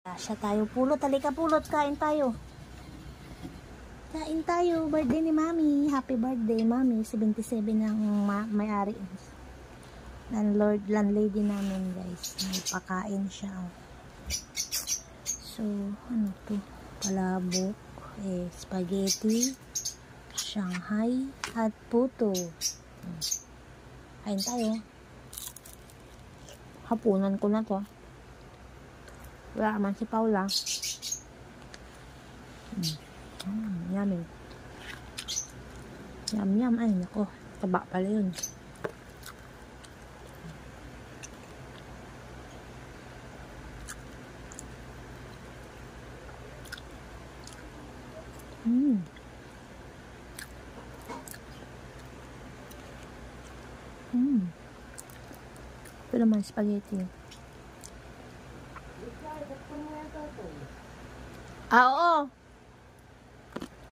Siya tayo, pulot, halika pulot, kain tayo. Kain tayo, birthday ni Mami. Happy birthday, Mami. 77 ang may-ari. Landlady namin, guys. May pakain siya. So, ano to? Palabok, spaghetti, Shanghai, at puto. Kain tayo. Hapunan ko na to. Wala naman si Paula. Yummy. Yum yum. Ay nako, taba pala yun. Ito naman spaghetti. Oo.